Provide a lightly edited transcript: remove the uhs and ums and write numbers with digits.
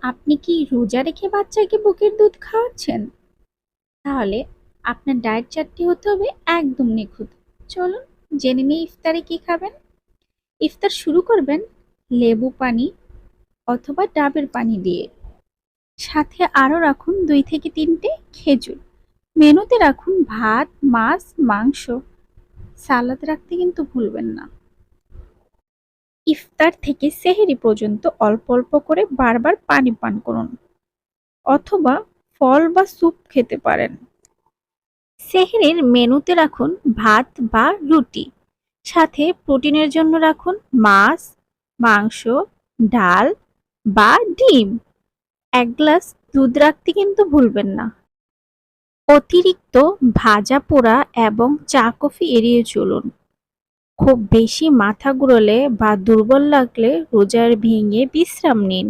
আপনি কি রোজা রেখে বাচ্চাকে বুকের দুধ খাওয়াচ্ছেন? তাহলে আপনার ডায়েট চার্টটি হতে হবে একদম নিখুঁত। চলুন জেনে নিই ইফতারে কি খাবেন। ইফতার শুরু করবেন লেবু পানি অথবা ডাবের পানি দিয়ে। সাথে আরও রাখুন 2 থেকে 3টে খেজুর। মেনুতে রাখুন ভাত, মাছ, মাংস। সালাদ রাখতে কিন্তু ভুলবেন না। ইফতার থেকে সেহরি পর্যন্ত অল্প অল্প করে বারবার পানি পান করুন অথবা ফল বা স্যুপ খেতে পারেন। সেহরির মেনুতে রাখুন ভাত বা রুটি, সাথে প্রোটিনের জন্য রাখুন মাছ, মাংস, ডাল বা ডিম। 1 গ্লাস দুধ রাখতে কিন্তু ভুলবেন না। অতিরিক্ত ভাজা পোড়া এবং চা কফি এড়িয়ে চলুন। খুব বেশি মাথা ঘুরলে বা দুর্বল লাগলে রোজা ভেঙে বিশ্রাম নিন।